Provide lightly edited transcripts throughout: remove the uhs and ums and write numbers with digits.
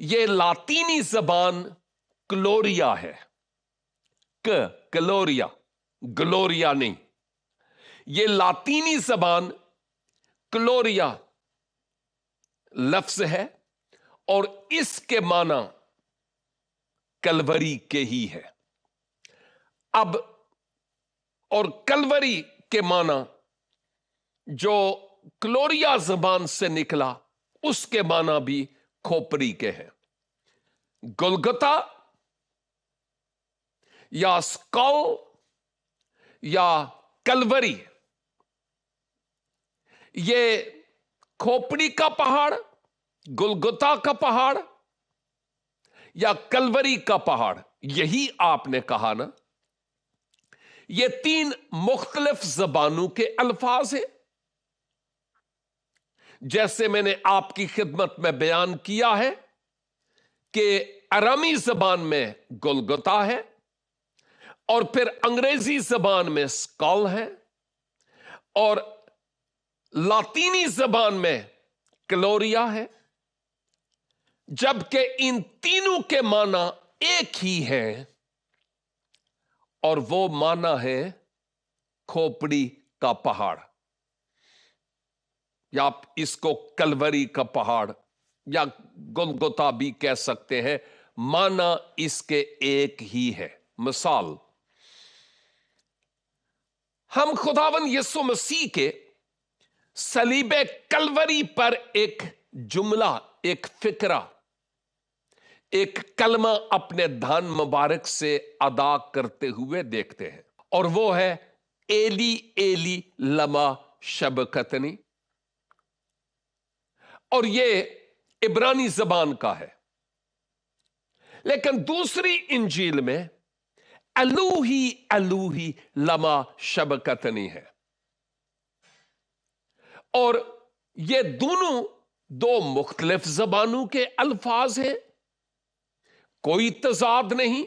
یہ لاطینی زبان کلوریا ہے. کلوریا، گلوریا نہیں. یہ لاطینی زبان کلوریا لفظ ہے اور اس کے معنی کلوری کے ہی ہے. اب اور کلوری کے معنی جو کلوریا زبان سے نکلا اس کے معنی بھی کھوپڑی کے ہیں. گلگتا یا اسکل یا کلوری، یہ کھوپڑی کا پہاڑ، گلگتا کا پہاڑ یا کلوری کا پہاڑ، یہی آپ نے کہا نا. یہ تین مختلف زبانوں کے الفاظ ہیں. جیسے میں نے آپ کی خدمت میں بیان کیا ہے کہ ارمی زبان میں گلگتا ہے اور پھر انگریزی زبان میں اسکل ہے اور لاطینی زبان میں کلوریا ہے، جبکہ ان تینوں کے معنی ایک ہی ہیں اور وہ معنی ہے کھوپڑی کا پہاڑ، یا آپ اس کو کلوری کا پہاڑ یا گلگتا بھی کہہ سکتے ہیں. معنی اس کے ایک ہی ہے. مثال، ہم خداوند یسوع مسیح کے صلیب کلوری پر ایک جملہ، ایک فکرہ، ایک کلمہ اپنے دہن مبارک سے ادا کرتے ہوئے دیکھتے ہیں، اور وہ ہے ایلی ایلی لما شبکتنی. اور یہ عبرانی زبان کا ہے. لیکن دوسری انجیل میں الوہی الوہی لما شبکتنی ہے، اور یہ دونوں دو مختلف زبانوں کے الفاظ ہیں. کوئی تضاد نہیں،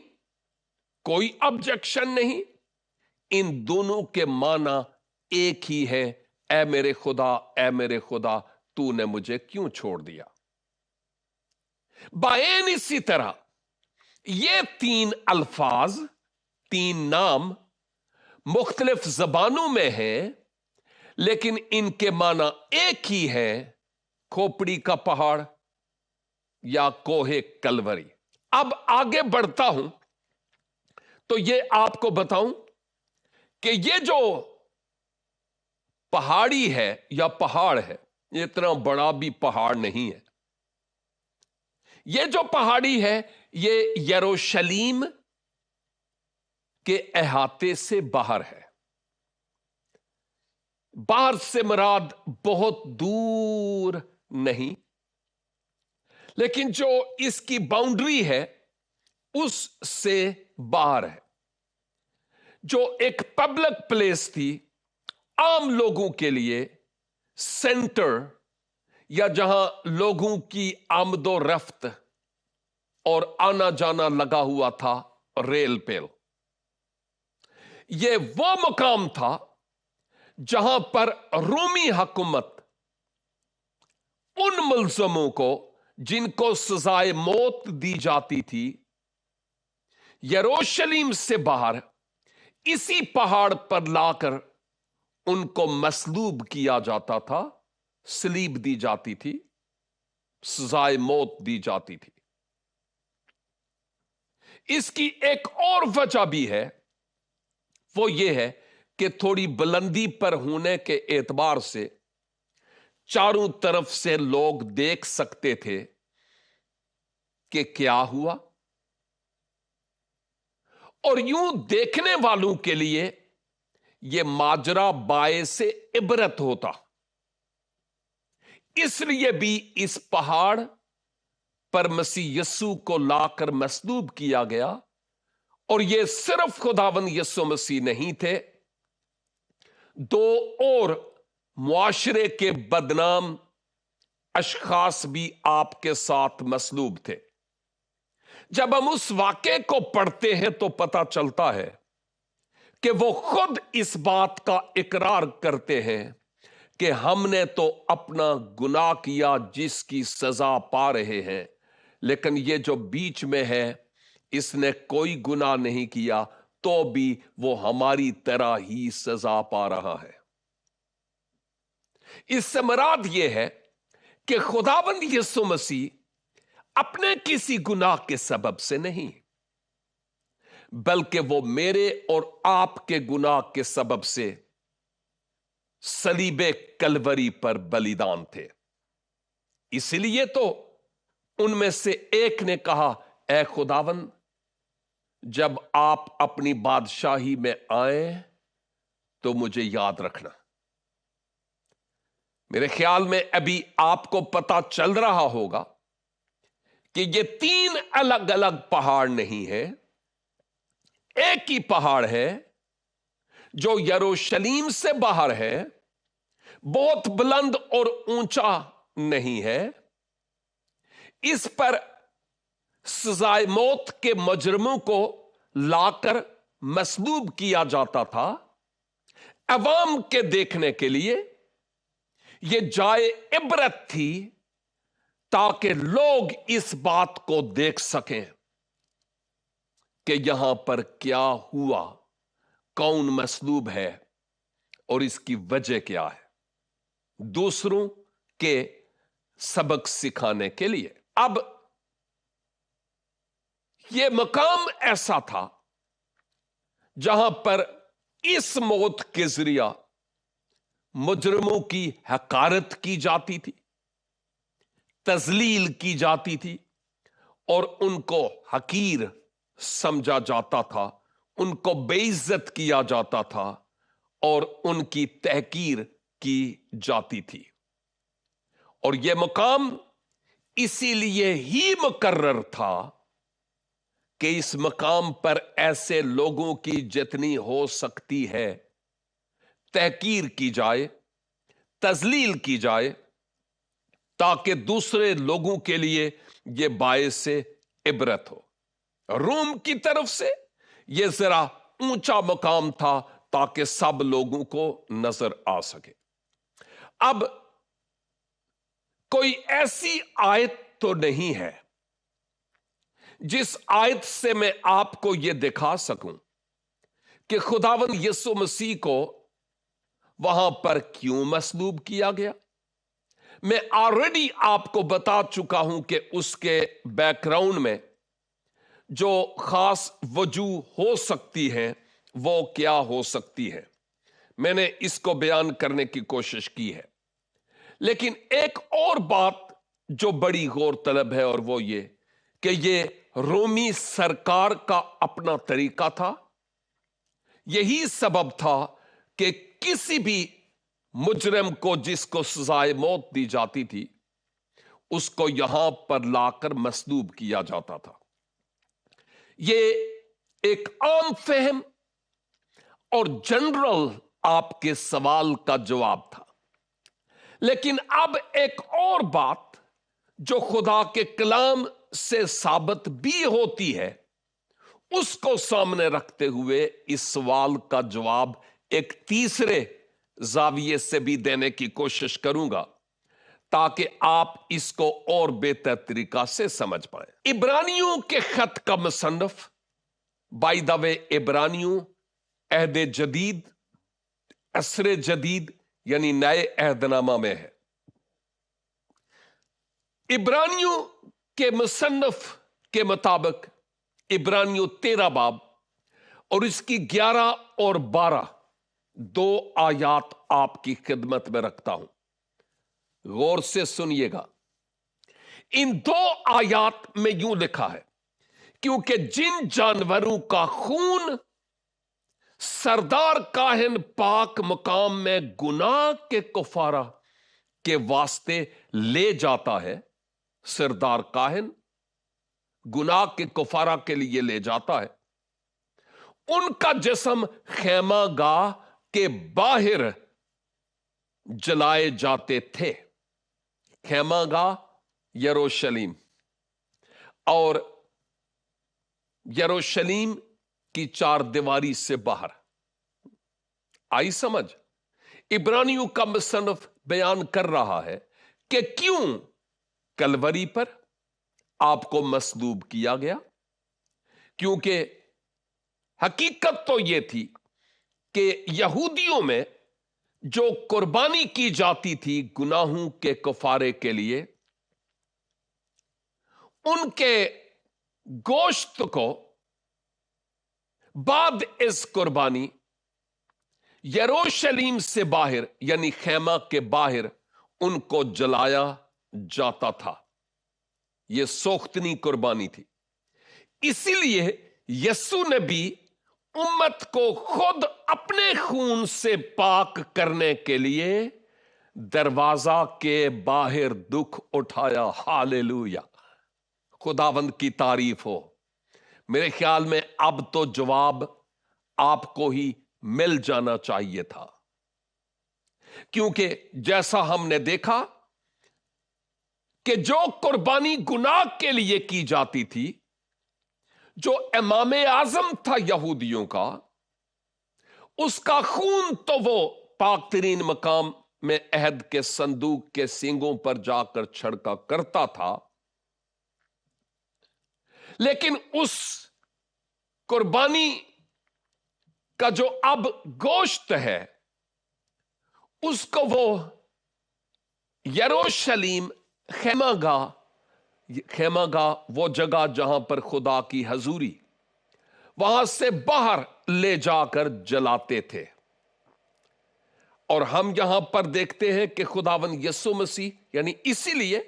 کوئی آبجیکشن نہیں. ان دونوں کے معنی ایک ہی ہے، اے میرے خدا، اے میرے خدا، تو نے مجھے کیوں چھوڑ دیا. بائن اسی طرح یہ تین الفاظ، تین نام مختلف زبانوں میں ہیں، لیکن ان کے معنی ایک ہی ہے، کھوپڑی کا پہاڑ یا کوہ کلوری. اب آگے بڑھتا ہوں تو یہ آپ کو بتاؤں کہ یہ جو پہاڑی ہے یا پہاڑ ہے، یہ اتنا بڑا بھی پہاڑ نہیں ہے. یہ جو پہاڑی ہے یہ یروشلیم کے احاطے سے باہر ہے. باہر سے مراد بہت دور نہیں، لیکن جو اس کی باؤنڈری ہے اس سے باہر ہے. جو ایک پبلک پلیس تھی، عام لوگوں کے لیے سینٹر، یا جہاں لوگوں کی آمد و رفت اور آنا جانا لگا ہوا تھا، ریل پیل. یہ وہ مقام تھا جہاں پر رومی حکومت ان ملزموں کو جن کو سزائے موت دی جاتی تھی، یروشلم سے باہر اسی پہاڑ پر لا کر ان کو مصلوب کیا جاتا تھا، سلیب دی جاتی تھی، سزائے موت دی جاتی تھی. اس کی ایک اور وجہ بھی ہے، وہ یہ ہے کہ تھوڑی بلندی پر ہونے کے اعتبار سے چاروں طرف سے لوگ دیکھ سکتے تھے کہ کیا ہوا، اور یوں دیکھنے والوں کے لیے یہ ماجرا باعث عبرت ہوتا. اس لیے بھی اس پہاڑ پر مسیح یسوع کو لا کر مصلوب کیا گیا. اور یہ صرف خداوند یسوع مسیح نہیں تھے، دو اور معاشرے کے بدنام اشخاص بھی آپ کے ساتھ مصلوب تھے. جب ہم اس واقعے کو پڑھتے ہیں تو پتہ چلتا ہے کہ وہ خود اس بات کا اقرار کرتے ہیں کہ ہم نے تو اپنا گناہ کیا جس کی سزا پا رہے ہیں، لیکن یہ جو بیچ میں ہے اس نے کوئی گناہ نہیں کیا تو بھی وہ ہماری طرح ہی سزا پا رہا ہے۔ اس سے مراد یہ ہے کہ خداوند یسوع مسیح اپنے کسی گناہ کے سبب سے نہیں، بلکہ وہ میرے اور آپ کے گناہ کے سبب سے صلیب کلوری پر بلیدان تھے۔ اس لیے تو ان میں سے ایک نے کہا، اے خداوند جب آپ اپنی بادشاہی میں آئیں تو مجھے یاد رکھنا۔ میرے خیال میں ابھی آپ کو پتا چل رہا ہوگا کہ یہ 3 الگ الگ پہاڑ نہیں ہے، ایک ہی پہاڑ ہے جو یروشلیم سے باہر ہے، بہت بلند اور اونچا نہیں ہے۔ اس پر سزائے موت کے مجرموں کو لا کر مصلوب کیا جاتا تھا۔ عوام کے دیکھنے کے لیے یہ جائے عبرت تھی تاکہ لوگ اس بات کو دیکھ سکیں کہ یہاں پر کیا ہوا، کون مصلوب ہے اور اس کی وجہ کیا ہے، دوسروں کے سبق سکھانے کے لیے۔ اب یہ مقام ایسا تھا جہاں پر اس موت کے ذریعہ مجرموں کی حقارت کی جاتی تھی، تذلیل کی جاتی تھی اور ان کو حقیر سمجھا جاتا تھا، ان کو بے عزت کیا جاتا تھا اور ان کی تحقیر کی جاتی تھی۔ اور یہ مقام اسی لیے ہی مقرر تھا کہ اس مقام پر ایسے لوگوں کی جتنی ہو سکتی ہے تحقیر کی جائے، تذلیل کی جائے، تاکہ دوسرے لوگوں کے لیے یہ باعث عبرت ہو۔ روم کی طرف سے یہ ذرا اونچا مقام تھا تاکہ سب لوگوں کو نظر آ سکے۔ اب کوئی ایسی آیت تو نہیں ہے جس آیت سے میں آپ کو یہ دکھا سکوں کہ خداوند یسوع مسیح کو وہاں پر کیوں مصلوب کیا گیا۔ میں آلریڈی آپ کو بتا چکا ہوں کہ اس کے بیک گراؤنڈ میں جو خاص وجوہ ہو سکتی ہیں وہ کیا ہو سکتی ہے، میں نے اس کو بیان کرنے کی کوشش کی ہے۔ لیکن ایک اور بات جو بڑی غور طلب ہے اور وہ یہ کہ یہ رومی سرکار کا اپنا طریقہ تھا۔ یہی سبب تھا کہ کسی بھی مجرم کو جس کو سزائے موت دی جاتی تھی اس کو یہاں پر لا کر مصلوب کیا جاتا تھا۔ یہ ایک عام فہم اور جنرل آپ کے سوال کا جواب تھا۔ لیکن اب ایک اور بات جو خدا کے کلام سے ثابت بھی ہوتی ہے اس کو سامنے رکھتے ہوئے اس سوال کا جواب ایک تیسرے زاویے سے بھی دینے کی کوشش کروں گا تاکہ آپ اس کو اور بہتر طریقہ سے سمجھ پائیں۔ عبرانیوں کے خط کا مصنف بائی دا وے عبرانیوں عہد جدید، عصر جدید یعنی نئے عہد نامہ میں ہے۔ عبرانیوں کے مصنف کے مطابق عبرانیوں 13 باب اور اس کی 11 اور 12 2 آیات آپ کی خدمت میں رکھتا ہوں، غور سے سنیے گا۔ ان 2 آیات میں یوں لکھا ہے، کیونکہ جن جانوروں کا خون سردار کاہن پاک مقام میں گناہ کے کفارہ کے واسطے لے جاتا ہے، سردار کاہن گناہ کے کفارہ کے لیے لے جاتا ہے، ان کا جسم خیمہ گاہ کے باہر جلائے جاتے تھے۔ خیمہ گاہ یروشلیم، اور یروشلیم کی 4 دیواری سے باہر۔ آئی سمجھ؟ عبرانیوں کا مصنف بیان کر رہا ہے کہ کیوں کلوری پر آپ کو مصلوب کیا گیا، کیونکہ حقیقت تو یہ تھی کہ یہودیوں میں جو قربانی کی جاتی تھی گناہوں کے کفارے کے لیے، ان کے گوشت کو بعد اس قربانی یروشلم سے باہر یعنی خیمہ کے باہر ان کو جلایا جاتا تھا۔ یہ سوختنی قربانی تھی۔ اسی لیے یسوع نے بھی امت کو خود اپنے خون سے پاک کرنے کے لیے دروازہ کے باہر دکھ اٹھایا۔ ہالیلویا، خداوند کی تعریف ہو۔ میرے خیال میں اب تو جواب آپ کو ہی مل جانا چاہیے تھا، کیونکہ جیسا ہم نے دیکھا کہ جو قربانی گناہ کے لیے کی جاتی تھی، جو امام اعظم تھا یہودیوں کا، اس کا خون تو وہ پاک ترین مقام میں عہد کے صندوق کے سینگوں پر جا کر چھڑکا کرتا تھا، لیکن اس قربانی کا جو اب گوشت ہے، اس کو وہ یروشلم خیمہ گاہ وہ جگہ جہاں پر خدا کی حضوری، وہاں سے باہر لے جا کر جلاتے تھے۔ اور ہم یہاں پر دیکھتے ہیں کہ خداوند یسوع مسیح، یعنی اسی لیے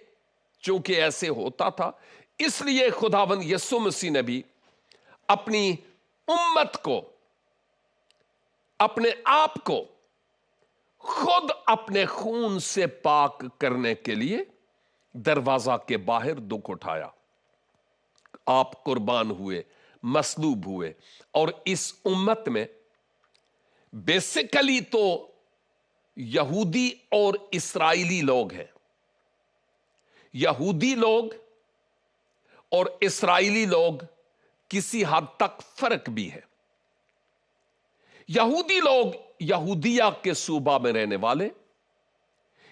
چونکہ ایسے ہوتا تھا، اس لیے خداوند یسوع مسیح نے بھی اپنی امت کو، اپنے آپ کو خود اپنے خون سے پاک کرنے کے لیے دروازہ کے باہر دکھ اٹھایا۔ آپ قربان ہوئے، مصلوب ہوئے، اور اس امت میں بیسیکلی تو یہودی اور اسرائیلی لوگ ہیں۔ یہودی لوگ اور اسرائیلی لوگ کسی حد تک فرق بھی ہے۔ یہودی لوگ یہودیہ کے صوبہ میں رہنے والے،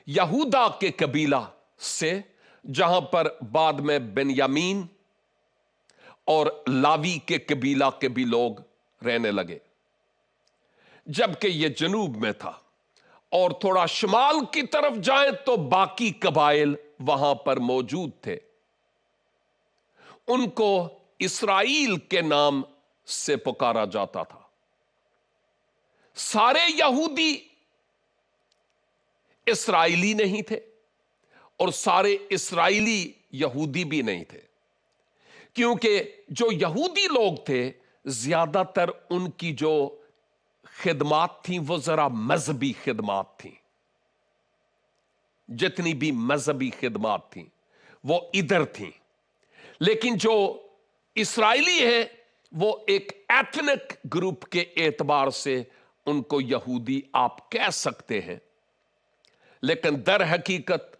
یہودا کے قبیلہ سے، جہاں پر بعد میں بنیامین اور لاوی کے قبیلہ کے بھی لوگ رہنے لگے، جبکہ یہ جنوب میں تھا۔ اور تھوڑا شمال کی طرف جائیں تو باقی قبائل وہاں پر موجود تھے، ان کو اسرائیل کے نام سے پکارا جاتا تھا۔ سارے یہودی اسرائیلی نہیں تھے اور سارے اسرائیلی یہودی بھی نہیں تھے، کیونکہ جو یہودی لوگ تھے زیادہ تر ان کی جو خدمات تھیں وہ ذرا مذہبی خدمات تھیں۔ جتنی بھی مذہبی خدمات تھیں وہ ادھر تھیں، لیکن جو اسرائیلی ہیں وہ ایک ایتھنک گروپ کے اعتبار سے ان کو یہودی آپ کہہ سکتے ہیں، لیکن در حقیقت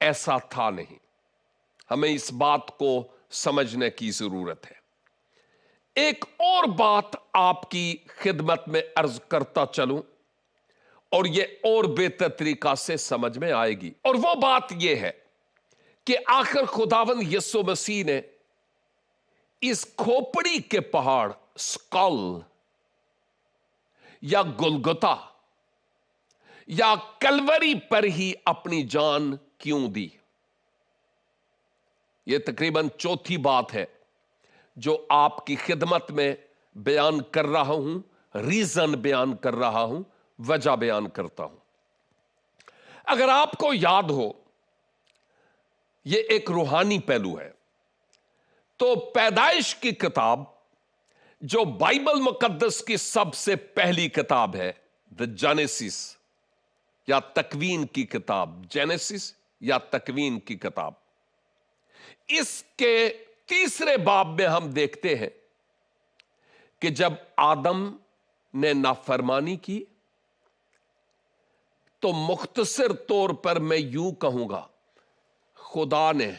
ایسا تھا نہیں۔ ہمیں اس بات کو سمجھنے کی ضرورت ہے۔ ایک اور بات آپ کی خدمت میں عرض کرتا چلوں، اور یہ اور بہتر طریقہ سے سمجھ میں آئے گی، اور وہ بات یہ ہے کہ آخر خداوند یسوع مسیح نے اس کھوپڑی کے پہاڑ اسکل یا گلگتا یا کلوری پر ہی اپنی جان کیوں دی؟ یہ تقریباً چوتھی بات ہے جو آپ کی خدمت میں بیان کر رہا ہوں، ریزن بیان کر رہا ہوں، وجہ بیان کرتا ہوں۔ اگر آپ کو یاد ہو، یہ ایک روحانی پہلو ہے، تو پیدائش کی کتاب جو بائبل مقدس کی سب سے پہلی کتاب ہے، دا جینیسس یا تکوین کی کتاب، جینیسس یا تکوین کی کتاب، اس کے تیسرے باب میں ہم دیکھتے ہیں کہ جب آدم نے نافرمانی کی تو مختصر طور پر میں یوں کہوں گا، خدا نے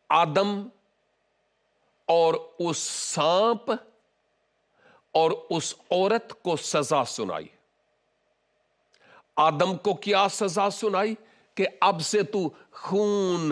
آدم اور اس سانپ اور اس عورت کو سزا سنائی۔ آدم کو کیا سزا سنائی؟ کہ اب سے تو خون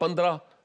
15,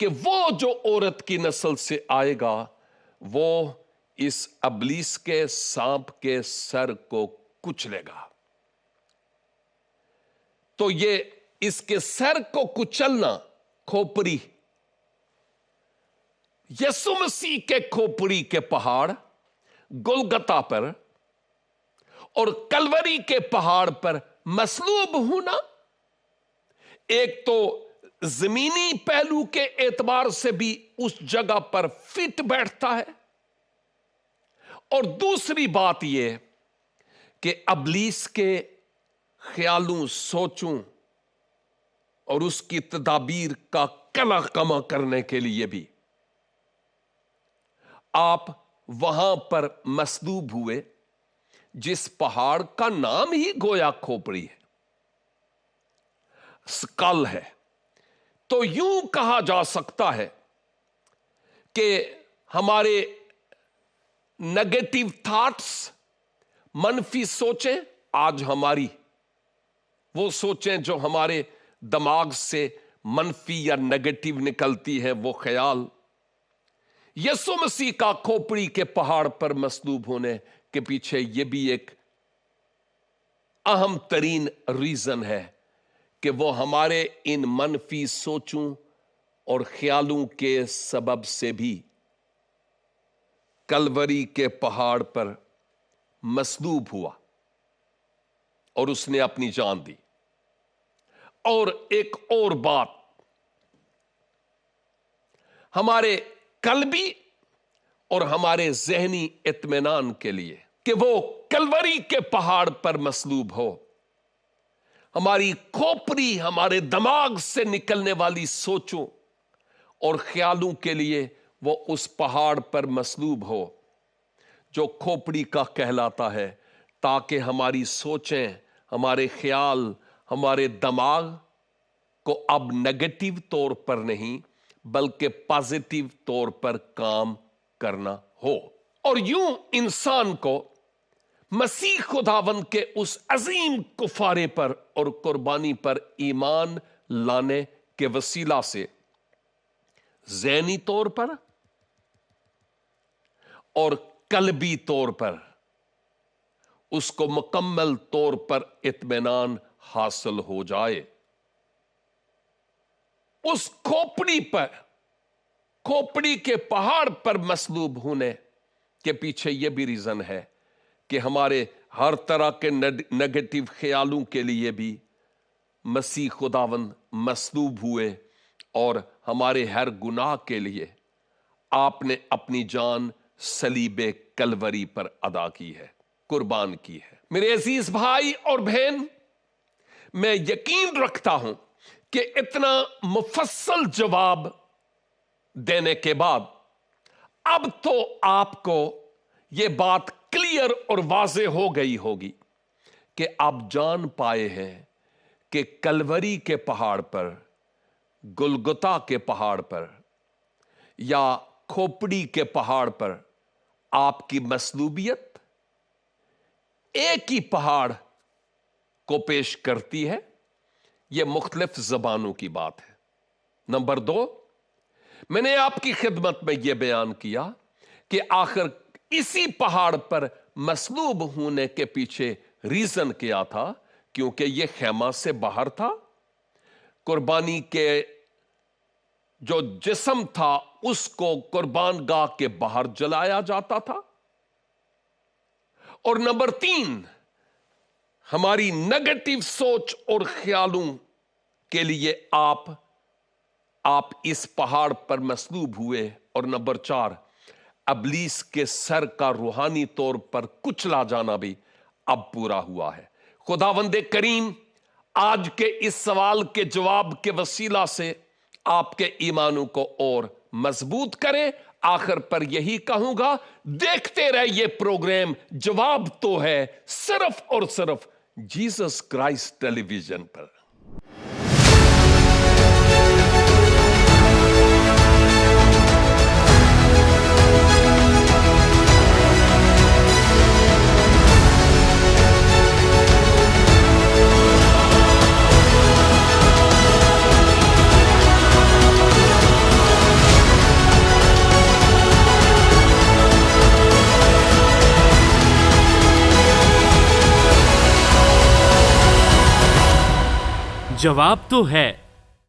کہ وہ جو عورت کی نسل سے آئے گا وہ اس ابلیس کے سانپ کے سر کو کچلے گا. تو یہ اس کے سر کو کچلنا کھوپڑی، یسوع مسیح کے کھوپڑی کے پہاڑ گلگتا پر اور کلوری کے پہاڑ پر مصلوب ہونا، ایک تو زمینی پہلو کے اعتبار سے بھی اس جگہ پر فٹ بیٹھتا ہے، اور دوسری بات یہ کہ ابلیس کے خیالوں، سوچوں اور اس کی تدابیر کا کلا کما کرنے کے لیے بھی آپ وہاں پر مصلوب ہوئے، جس پہاڑ کا نام ہی گویا کھوپڑی ہے، اسکل ہے. تو یوں کہا جا سکتا ہے کہ ہمارے نیگیٹو تھاٹس، منفی سوچیں، آج ہماری وہ سوچیں جو ہمارے دماغ سے منفی یا نیگیٹو نکلتی ہے، وہ خیال یسوع مسیح کا کھوپڑی کے پہاڑ پر مصلوب ہونے کے پیچھے یہ بھی ایک اہم ترین ریزن ہے کہ وہ ہمارے ان منفی سوچوں اور خیالوں کے سبب سے بھی کلوری کے پہاڑ پر مصلوب ہوا اور اس نے اپنی جان دی. اور ایک اور بات ہمارے قلبی اور ہمارے ذہنی اطمینان کے لیے کہ وہ کلوری کے پہاڑ پر مصلوب ہو، ہماری کھوپڑی، ہمارے دماغ سے نکلنے والی سوچوں اور خیالوں کے لیے وہ اس پہاڑ پر مصلوب ہو جو کھوپڑی کا کہلاتا ہے، تاکہ ہماری سوچیں، ہمارے خیال، ہمارے دماغ کو اب نیگیٹو طور پر نہیں بلکہ پازیٹیو طور پر کام کرنا ہو. اور یوں انسان کو مسیح خداوند کے اس عظیم کفارے پر اور قربانی پر ایمان لانے کے وسیلہ سے ذہنی طور پر اور قلبی طور پر اس کو مکمل طور پر اطمینان حاصل ہو جائے. اس کھوپڑی کے پہاڑ پر مصلوب ہونے کے پیچھے یہ بھی ریزن ہے کہ ہمارے ہر طرح کے نیگیٹو خیالوں کے لیے بھی مسیح خداوند مصلوب ہوئے، اور ہمارے ہر گناہ کے لیے آپ نے اپنی جان صلیب کلوری پر ادا کی ہے، قربان کی ہے. میرے عزیز بھائی اور بہن، میں یقین رکھتا ہوں کہ اتنا مفصل جواب دینے کے بعد اب تو آپ کو یہ بات کلیئر اور واضح ہو گئی ہوگی کہ آپ جان پائے ہیں کہ کلوری کے پہاڑ پر، گلگتا کے پہاڑ پر یا کھوپڑی کے پہاڑ پر آپ کی مصلوبیت ایک ہی پہاڑ کو پیش کرتی ہے. یہ مختلف زبانوں کی بات ہے. نمبر 2، میں نے آپ کی خدمت میں یہ بیان کیا کہ آخر اسی پہاڑ پر مصلوب ہونے کے پیچھے ریزن کیا تھا، کیونکہ یہ خیمہ سے باہر تھا. قربانی کے جو جسم تھا اس کو قربان گاہ کے باہر جلایا جاتا تھا. اور نمبر 3، ہماری نیگیٹو سوچ اور خیالوں کے لیے آپ اس پہاڑ پر مصلوب ہوئے. اور نمبر 4، ابلیس کے سر کا روحانی طور پر کچلا جانا بھی اب پورا ہوا ہے. خداوند کریم آج کے اس سوال کے جواب کے وسیلہ سے آپ کے ایمانوں کو اور مضبوط کرے. آخر پر یہی کہوں گا، دیکھتے رہے یہ پروگرام. جواب تو ہے صرف اور صرف جیسس کرائسٹ ٹیلی ویژن پر. جواب تو ہے